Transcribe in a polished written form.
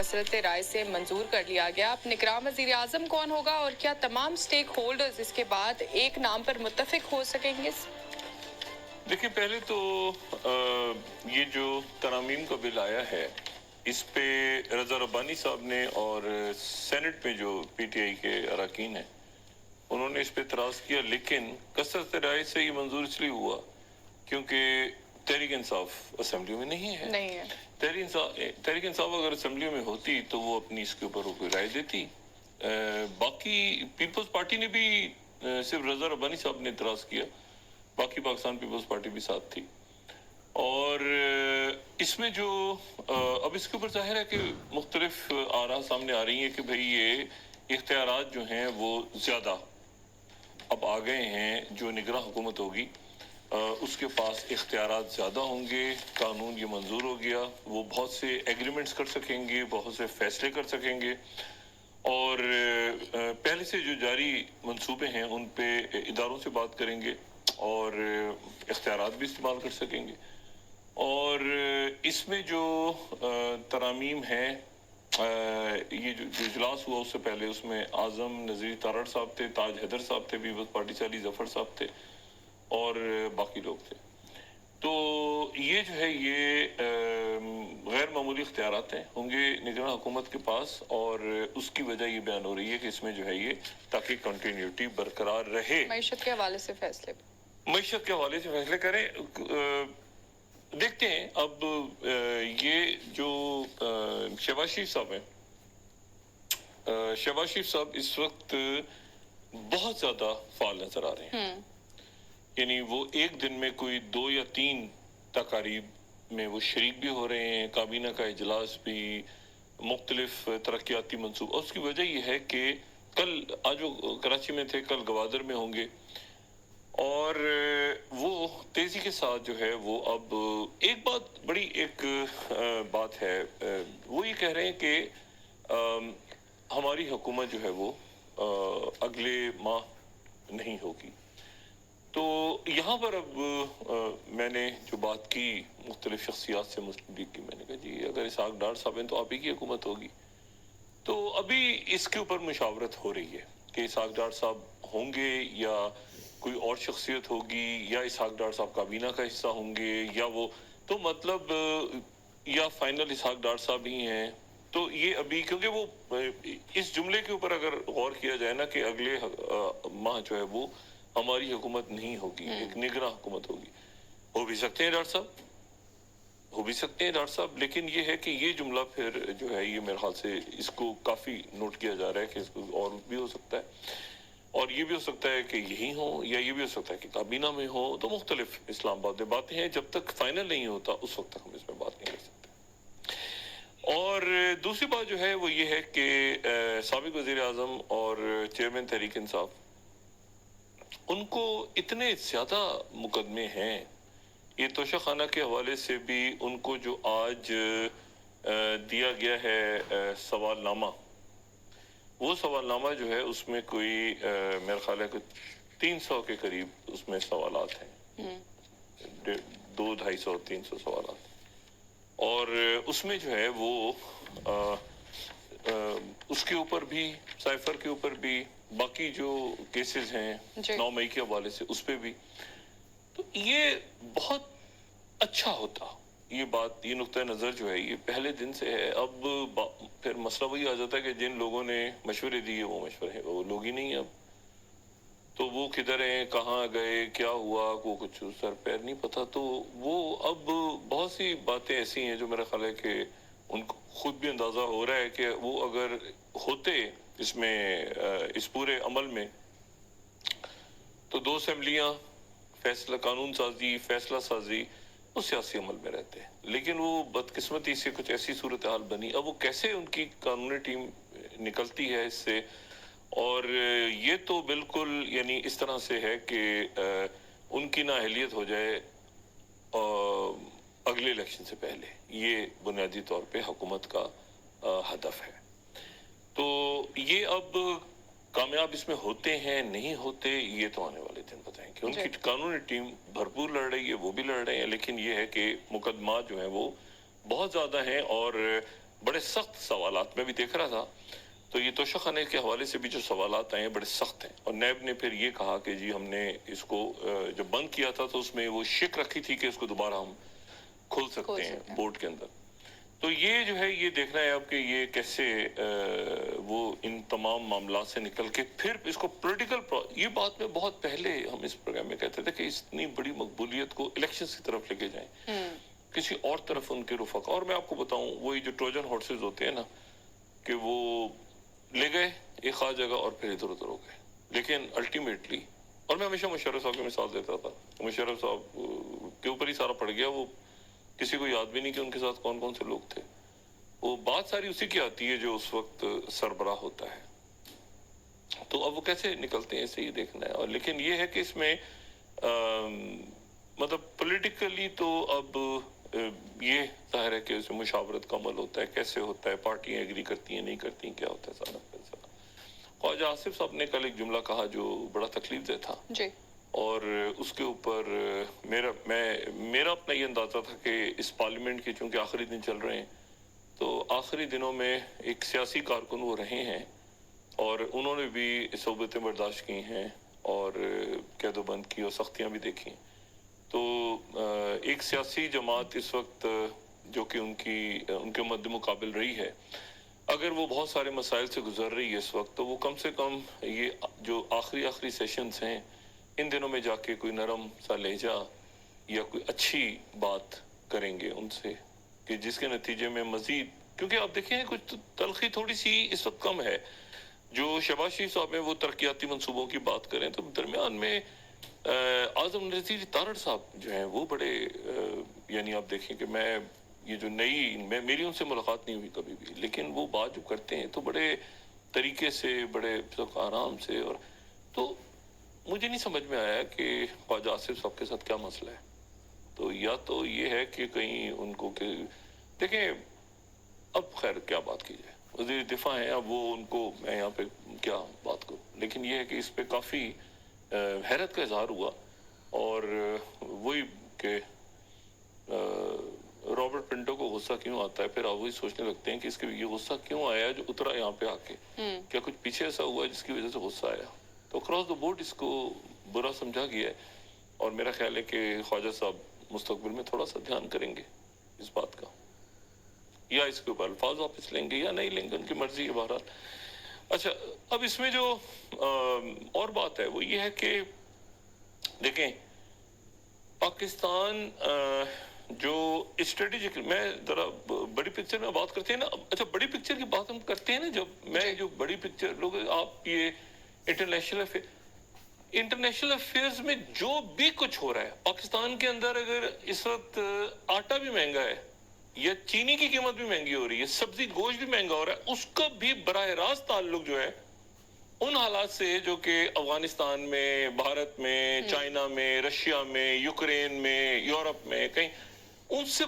मसरत राय से मंजूर कर लिया गया। अब निगरान वज़ीर आज़म कौन होगा और क्या तमाम स्टेक होल्डर्स इसके बाद एक नाम पर मुत्तफिक हो सकेंगे? देखिए, पहले तो ये जो तरमीम का बिल आया है, इस पे रज़ा रब्बानी साहब ने और सेनेट में जो पीटीआई के अरकान हैं उन्होंने इस पे एतराज़ किया, लेकिन कसरत राय से ये मंजूर इसलिए हुआ क्योंकि तहरीक इंसाफ असेंबली में नहीं है। तहरीक इंसाफ अगर असेंबली में होती तो वो अपनी इसके ऊपर कोई राय देती। बाकी पीपल्स पार्टी ने भी सिर्फ रज़ा रब्बानी साहब ने एतराज़ किया, बाकी पाकिस्तान पीपल्स पार्टी भी साथ थी। और इसमें जो अब इसके ऊपर जाहिर है कि मुख्तलिफ आरा सामने आ रही हैं कि भाई ये इख्तियारात जो हैं वो ज़्यादा अब आ गए हैं। जो निगरान हुकूमत होगी उसके पास इख्तियारात ज़्यादा होंगे, कानून ये मंजूर हो गया, वो बहुत से एग्रीमेंट्स कर सकेंगे, बहुत से फैसले कर सकेंगे और पहले से जो जारी मंसूबे हैं उन पे इदारों से बात करेंगे और इख्तियारात भी इस्तेमाल कर सकेंगे। और इसमें जो तरामीम है, ये जो इजलास हुआ उससे पहले उसमें आज़म नज़ीर तारड़ साहब थे, ताज हैदर साहब थे, पीपल्स पार्टी से अली जफ़र साहब थे और बाकी लोग थे। तो ये जो है ये गैर मामूली इख्तियारात हैं होंगे निगरान हुकूमत के पास और उसकी वजह ये बयान हो रही है कि इसमें जो है ये ताकि कंटिन्यूटी बरकरार रहे। मईशत के हवाले से फैसले करें। देखते हैं अब ये जो शहबाज शरीफ साहब हैं, शहबाज शरीफ साहब इस वक्त बहुत ज़्यादा फाल नजर आ रहे हैं। यानी वो एक दिन में कोई 2 या 3 तकारीब में वो शरीक भी हो रहे हैं, काबीना का इजलास भी, मुख्तलिफ तरक्याती मंसूब। और उसकी वजह यह है कि कल आज वो कराची में थे, कल गवादर में होंगे और वो तेजी के साथ जो है वो अब एक बात बड़ी बात है, वो ये कह रहे हैं कि हमारी हुकूमत जो है वो अगले माह नहीं होगी। तो यहाँ पर अब मैंने जो बात की मुख्तलिफ शख्सियात से मुस्लिम लीग की, मैंने कहा जी अगर इसहाक डार साहब हैं तो आप ही की हुकूमत होगी। तो अभी इसके ऊपर मुशावरत हो रही है कि इसहाक डार साहब होंगे या कोई और शख्सियत होगी या इसहाक डार साहब काबीना का हिस्सा होंगे या वो, तो मतलब या फाइनल इसहाक डार साहब ही हैं। तो ये अभी क्योंकि वो इस जुमले के ऊपर अगर गौर किया जाए ना कि अगले माह जो है वो हमारी हुकूमत नहीं होगी, एक निगरान हुकूमत होगी, हो भी सकते हैं डॉक्टर साहब, हो भी सकते हैं डॉक्टर साहब, लेकिन ये है कि ये जुमला फिर जो है ये मेरे ख्याल से इसको काफ़ी नोट किया जा रहा है कि इसको और भी हो सकता है और ये भी हो सकता है कि यही हो या ये भी हो सकता है कि काबीना में हो। तो मुख्तलिफ इस्लामाबाद में बातें हैं, जब तक फाइनल नहीं होता उस वक्त तक हम इसमें बात नहीं कर सकते। और दूसरी बात जो है वो ये है कि साबिक वज़ीर आज़म और चेयरमैन तहरीक इंसाफ, उनको इतने ज़्यादा मुकदमे हैं, ये तोशा खाना के हवाले से भी उनको जो आज दिया गया है सवालनामा, वो सवालनामा जो है उसमें कोई मेरा ख्याल है कि 300 के करीब उसमें सवालात हैं, 200-250-300 सवालात। और उसमें जो है वो उसके ऊपर भी, साइफर के ऊपर भी, बाकी जो केसेस हैं 9 मई के हवाले से उस पर भी। तो ये बहुत अच्छा होता, ये बात, ये नुक्ता नज़र जो है ये पहले दिन से है। अब फिर मसला वही आ जाता है कि जिन लोगों ने मशवरे दिए वो मशवरे हैं, वो लोग ही नहीं अब, तो वो किधर हैं, कहाँ गए, क्या हुआ, वो कुछ सर पैर नहीं पता। तो वो अब बहुत सी बातें ऐसी हैं जो मेरा ख्याल है कि उनको खुद भी अंदाज़ा हो रहा है कि वो अगर होते इसमें इस पूरे अमल में तो 2 असेंबलियाँ, फैसला कानून साजी, फैसला साजी, वो सियासी अमल में रहते हैं। लेकिन वो बदकिस्मती से कुछ ऐसी सूरत हाल बनी। अब वो कैसे उनकी कानूनी टीम निकलती है इससे, और ये तो बिल्कुल यानी इस तरह से है कि उनकी नाअहलियत हो जाए अगले इलेक्शन से पहले, ये बुनियादी तौर पे हुकूमत का हदफ है। तो ये अब कामयाब इसमें होते हैं नहीं होते, ये तो आने वाले दिन बताएंगे। उनकी कानूनी टीम भरपूर लड़ रही है, वो भी लड़ रहे हैं, लेकिन ये है कि मुकदमा जो है वो बहुत ज़्यादा हैं और بڑے سخت سوالات میں بھی دیکھ رہا تھا، تو یہ توشہ خانے کے حوالے سے بھی جو سوالات آئے ہیں بڑے سخت ہیں، اور نیب نے پھر یہ کہا کہ جی ہم نے اس کو جب بند کیا تھا تو اس میں وہ شک رکھی تھی کہ اس کو دوبارہ ہم کھول سکتے ہیں بورڈ کے اندر. تو یہ جو ہے یہ دیکھنا ہے اب کہ یہ کیسے وہ ان تمام معاملات سے نکل کے پھر اس کو پولیٹیکل، یہ بات میں بہت پہلے ہم اس پروگرام میں کہتے تھے کہ اتنی بڑی مقبولیت کو الیکشنز کی طرف لے کے جائیں، کسی اور طرف ان کے رفقا. اور میں آپ کو بتاؤں وہی جو ٹروجن ہارسز ہوتے ہیں نا کہ وہ لے گئے ایک خاص جگہ اور پھر ادھر ادھر ہو گئے، لیکن الٹیمیٹلی، اور میں ہمیشہ مشرف صاحب کی مثال دیتا تھا، مشرف صاحب کے اوپر ہی سارا پڑ گیا، وہ کسی کو یاد بھی نہیں کہ ان کے ساتھ کون کون سے لوگ تھے. وہ بات ساری اسی کی آتی ہے جو اس وقت سربراہ ہوتا ہے. تو اب وہ کیسے نکلتے ہیں اسے یہ دیکھنا ہے. اور لیکن یہ ہے کہ اس میں مطلب پولیٹیکلی تو اب یہ ظاہر ہے کہ اس میں مشاورت کا عمل ہوتا ہے، کیسے ہوتا ہے، پارٹیاں ایگری کرتی ہیں نہیں کرتی ہیں، کیا ہوتا ہے سارا فیصلہ. خواجہ آصف صاحب نے کل ایک جملہ کہا جو بڑا تکلیف دہ تھا جی، اور اس کے اوپر میرا اپنا یہ اندازہ تھا کہ اس پارلیمنٹ کے چونکہ آخری دن چل رہے ہیں تو آخری دنوں میں ایک سیاسی کارکن وہ رہے ہیں اور انہوں نے بھی صحبتیں برداشت کی ہیں اور قید و بند کی اور سختیاں بھی دیکھی. تو ایک سیاسی جماعت اس وقت جو کہ ان کے مد مقابل رہی ہے، اگر وہ بہت سارے مسائل سے گزر رہی ہے اس وقت، تو وہ کم سے کم یہ جو آخری سیشنز ہیں ان دنوں میں جا کے کوئی نرم سا لہجہ یا کوئی اچھی بات کریں گے ان سے کہ جس کے نتیجے میں مزید، کیونکہ آپ دیکھیں کچھ تلخی تھوڑی سی اس وقت کم ہے. جو شہباز شریف صاحب ہیں وہ ترقیاتی منصوبوں کی بات کریں تو درمیان میں اعظم نذیر تارڑ صاحب جو ہیں وہ بڑے یعنی آپ دیکھیں کہ میں یہ جو میری ان سے ملاقات نہیں ہوئی کبھی بھی، لیکن وہ بات جو کرتے ہیں تو بڑے طریقے سے، بڑے آرام سے، اور تو مجھے نہیں سمجھ میں آیا کہ خواجہ آصف صاحب کے ساتھ کیا مسئلہ ہے. تو یا تو یہ ہے کہ کہیں ان کو کہ دیکھیں اب خیر کیا بات کی جائے، وزیر دفاع ہیں، اب وہ ان کو میں یہاں پہ کیا بات کروں. لیکن یہ ہے کہ اس پہ کافی حیرت کا اظہار ہوا، اور وہی کہ رابرٹ پنٹو کو غصہ کیوں آتا ہے، پھر آپ وہی سوچنے لگتے ہیں کہ اس کے یہ غصہ کیوں آیا جو اترا یہاں پہ آ کے، کیا کچھ پیچھے ایسا ہوا جس کی وجہ سے غصہ آیا. تو اکراس دا بورڈ اس کو برا سمجھا گیا ہے، اور میرا خیال ہے کہ خواجہ صاحب مستقبل میں تھوڑا سا دھیان کریں گے اس بات کا، یا اس کے اوپر الفاظ واپس لیں گے یا نہیں لیں گے، ان کی مرضی ہے بہرحال. اچھا اب اس میں جو اور بات ہے وہ یہ ہے کہ دیکھیں پاکستان جو اسٹریٹجک، میں ذرا بڑی پکچر میں بات کرتے ہیں نا. اچھا بڑی پکچر کی بات ہم کرتے ہیں نا، جب میں جو بڑی پکچر لوگ آپ یہ انٹرنیشنل افیئرز میں جو بھی کچھ ہو رہا ہے پاکستان کے اندر، اگر اس وقت آٹا بھی مہنگا ہے یا چینی کی قیمت بھی مہنگی ہو رہی ہے، سبزی گوشت بھی مہنگا ہو رہا ہے، اس کا بھی براہ راست تعلق جو ہے ان حالات سے جو کہ افغانستان میں، بھارت میں، چائنا میں، رشیا میں، یوکرین میں، یورپ میں، کہیں ان سے